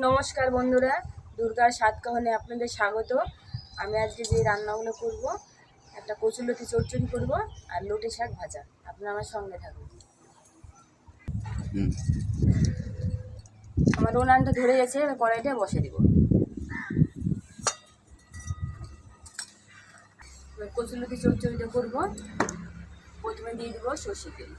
নমস্কার বন্ধুরা, দুর্গার স্বাদ কাহনে আপনাদের স্বাগত। আমি আজকে যে রান্নাগুলো করব, একটা কচুলতি চচ্চড়ি করব আর লোটে শাক ভাজা। আপনারা আমার সঙ্গে থাকুন। আমার উনানটা ধরে গেছে, এবার কড়াইটা বসে দিব। এবার কচুলতি চচ্চড়িটা করব। প্রথমে দিয়ে দিব সর্ষে তেল,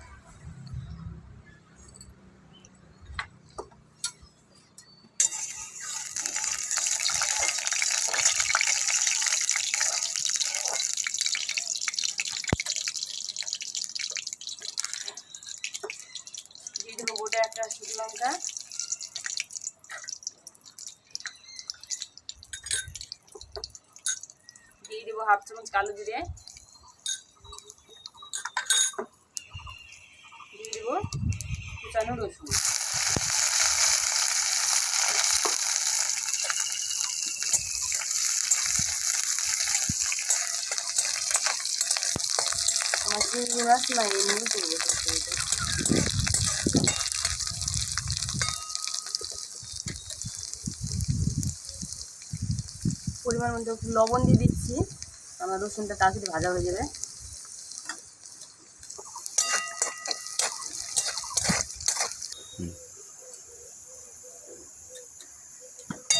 দিয়ে দেবো গোটা একটা শুকনো লঙ্কা, দিয়ে দেবো হাফ চামচ কালো জিরে, দিয়ে দেবো কুচানো রসুন, আমার চিংড়ি মাছ না এমনি করবো চচ্চড়িটা। পরিমাণ মতো একটু লবণ দিয়ে দিচ্ছি, আমার রসুনটা তাড়াতাড়ি ভাজা হয়ে যাবে।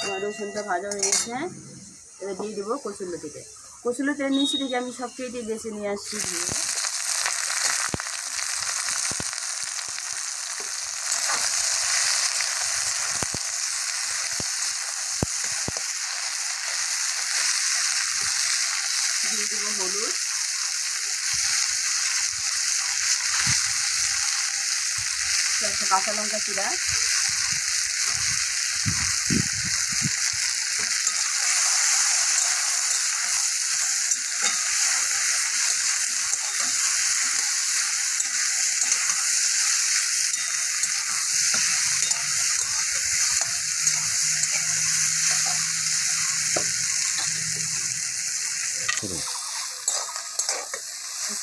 আমার রসুনটা ভাজা হয়ে গেছে, এবার দিয়ে দেবো কচুরলতিতে। কচুরলতিটা নিচে থেকে আমি সব কেটে বেছে নিয়ে আসছি, দিয়ে দেবো হলুদ, একটা কাঁচা লঙ্কা চিরা,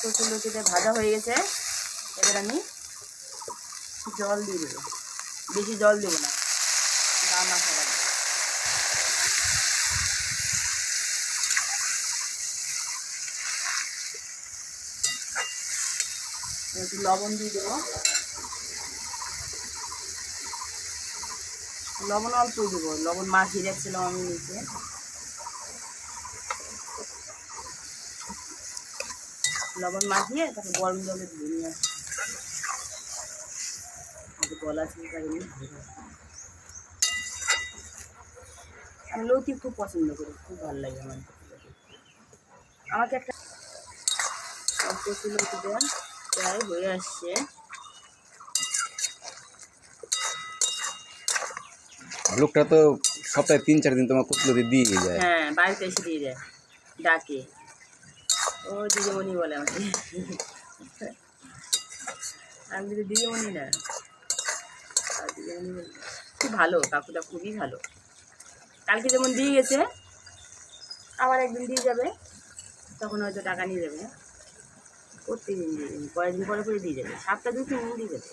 কচুরলতিটা ভাজা হয়ে গেছে। এবার আমি জল দিয়ে দেবো, বেশি জল দেবো না, গা মাখা লাগবে। একটু লবণ দিয়ে দেবো, লবণ অল্পই দেবো, লবণ মাখিয়ে রাখছিলাম আমি নিচে। লবণ মাখিয়ে তারপর গরম জলে ধুয়ে নিয়ে আসছি, গলা চিনি। আমি লতি খুব পছন্দ করি, খুব ভালো লাগে আমার। আমাকে একটা কচু লতি দেন, প্রায় হয়ে আসছে। লোকটা তো সপ্তাহে 3-4 দিন তোমার কচুলতি দিয়ে যায়। হ্যাঁ, বাড়িতে এসে দিয়ে যায়, ডাকে। ও দিদিমণি বলে আমাকে, আমি যদি দিদিমণি না, আর দিদিমণি বলি। খুব ভালো কাকুটা, খুবই ভালো। কালকে যেমন দিয়ে গেছে, আবার একদিন দিয়ে যাবে, তখন হয়তো টাকা নিয়ে যাবে। প্রত্যেকদিন দিয়ে যাবে, কয়েকদিন পরে পরে দিয়ে যাবে, 7-2 দিন দিয়ে যাবে।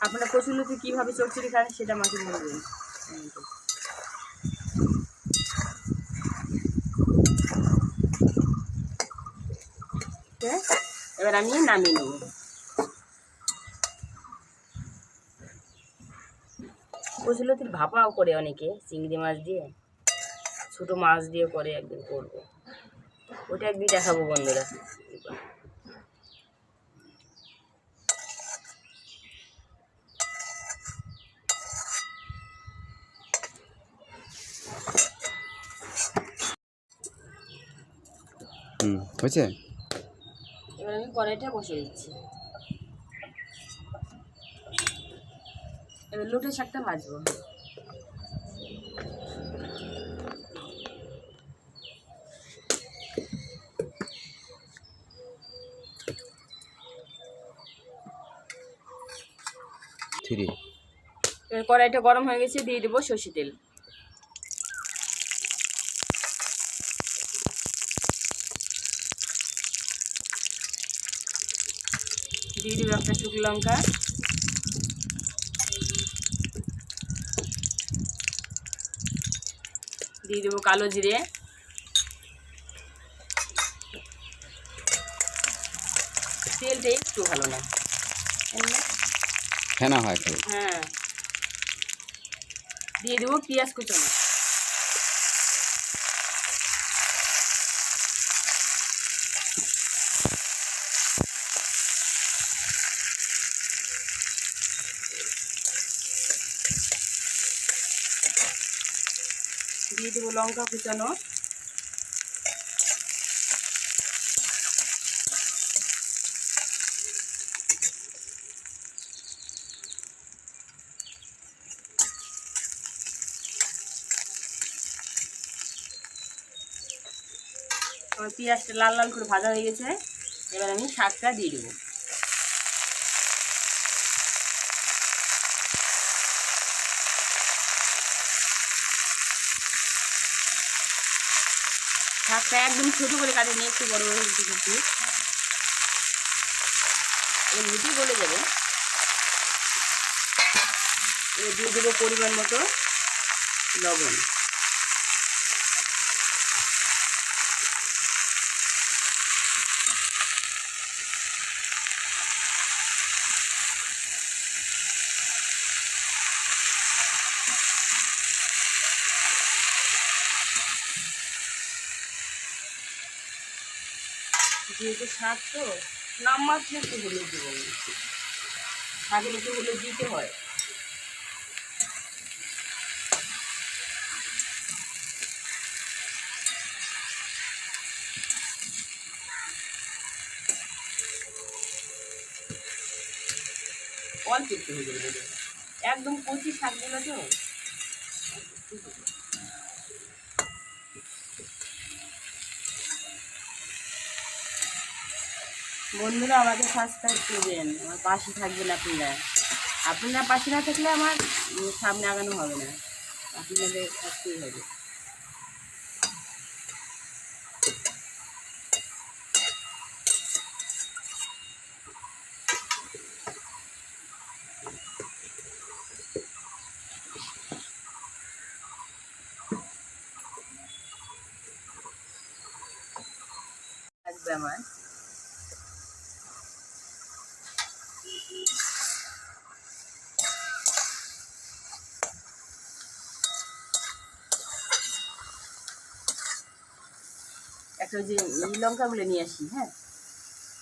আপনারা কচুলতি কীভাবে চচ্চড়ি খান সেটা আমাকে বলবেন। এবার আমি নামিয়ে নেব। কচুলতির ভাপাও করে অনেকে, চিংড়ি মাছ দিয়ে, ছোটো মাছ দিয়ে করে, একদিন করবো, ওটা একদিন দেখাবো বন্ধুরা। হয়েছে। এবার আমি কড়াইটা বসিয়ে দিচ্ছি, এবার লোটে শাকটা ভাজবো। এবার কড়াইটা গরম হয়ে গেছে, দিয়ে দেবো সর্ষে তেল, দিয়ে দেবো একটা শুকনো লঙ্কা, দিয়ে দেবো কালো জিরে, তেলটা একটু ভালো না, ফেনা হয় খালি। হ্যাঁ, দিয়ে দেবো পেঁয়াজ কুচানো, দিয়ে দেবো লঙ্কা কুচানো, আমার পেঁয়াজটা লাল লাল করে ভাজা হয়ে গেছে। এবার আমি শাকটা দিয়ে দেবো। শাকটা একদম ছোটো করে কাটিনি, একটু বড় বড় কেটেছি, এমনিতেই গলে যাবে। এবার দিয়ে দেবো পরিমাণ মতো লবণ, যেহেতু শাক তো নাম মাত্র একটু হলুদ দেবো, শাকের একটু হলুদ দিতে হয়। অল্প একটু হয়ে যাবে, একদম কচি শাকগুলো তো। বন্ধুরা, আমাকে সাবস্ক্রাইব করবেন, আমার পাশে থাকবেন আপনারা। আপনারা পাশে না থাকলে আমার সামনে আগানো হবে না, আপনাদের থাকতেই হবে। থাকবে আমার। একটা যে এই লঙ্কাগুলো নিয়ে আসি, হ্যাঁ,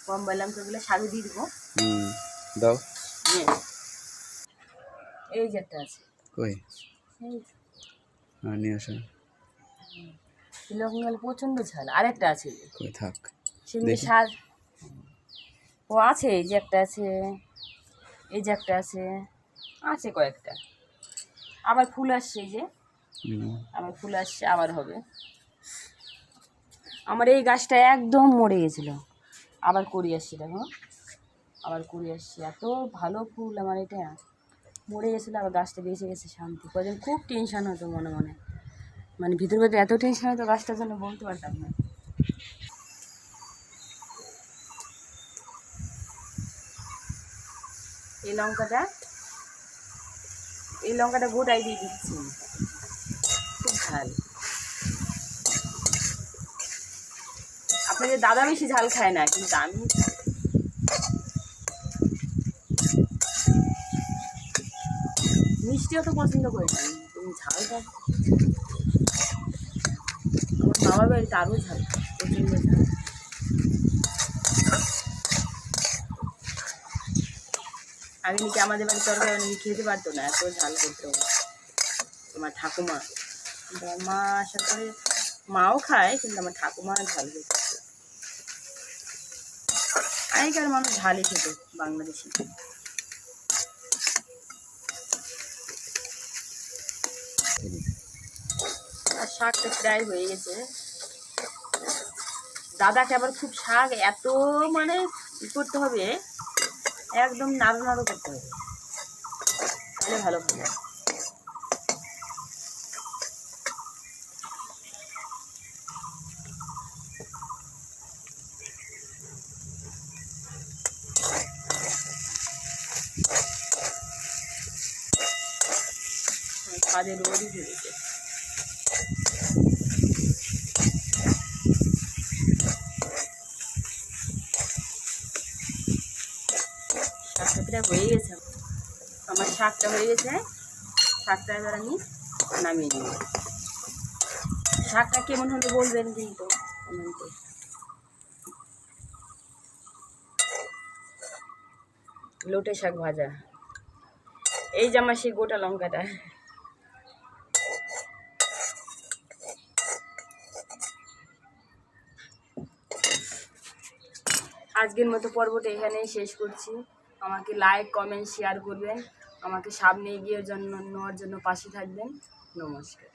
কম্বা লঙ্কাগুলো শাকে দিয়ে দেবো। দাও। হ্যাঁ, এই যে একটা আছে, কই? এই হ্যাঁ, নিয়ে আসো। এই লঙ্কাগুলো প্রচণ্ড ঝাল। আরেকটা আছে, কই থাক সেগুলো দেখি। স্বাদ। ও আছে, এই যে একটা আছে, এই যে একটা আছে, আছে কয়েকটা। আবার ফুল আসছে, এই যে আবার ফুল আসছে, আবার হবে। আমার এই গাছটা একদম মরে গেছিলো, আবার করি আসছি, দেখো আবার করি আসছি। এত ভালো ফুল আমার এটা, মরে গেছিলো, আবার গাছটা বেঁচে গেছে, শান্তি। কদিন খুব টেনশান হতো মনে মনে, মানে ভিতর ভিতরে এত টেনশান হতো গাছটার জন্য, বলতে পারতাম না। এই লঙ্কাটা গোটাই দিয়ে দিচ্ছি, খুব ঝাল। আপনাদের দাদা বেশি ঝাল খায় না, কিন্তু আমি মিষ্টি অত পছন্দ করি না, তুমি ঝালটা। আমার বাবার বাড়িতে আরও ঝাল, প্রচণ্ড ঝাল। আগে নাকি আমাদের বাড়ির তরকারি অনেকে খেতে পারতো না, এত ঝাল করতো তোমার ঠাকুমা। কিন্তু আমার মা আসার পরে মাও খায়, কিন্তু আমার ঠাকুমা ঝাল করতো। আগেকার মানুষ ঝালই খেত বাংলাদেশি। আর শাকটা প্রায় হয়ে গেছে। দাদাকে আবার খুব শাক এত মানে করতে হবে, একদম নাড়ু নাড়ু করতে হবে, তাহলে ভালো হবে। ছাদে রোদই ফেলেছে। শাকটা হয়ে গেছে, আমার শাকটা হয়ে গেছে। শাকটা এবার আমি নামিয়ে দিব। শাকটা কেমন হলে বলবেন কিন্তু কমেন্টে। লোটে শাক ভাজা, এই যে আমার সেই গোটা লঙ্কাটা। আজকের মতো পর্বটা এখানেই শেষ করছি। আমাকে লাইক কমেন্ট শেয়ার করবেন, আমাকে সামনে এগিয়ে নেওয়ার জন্য পাশে থাকবেন। নমস্কার।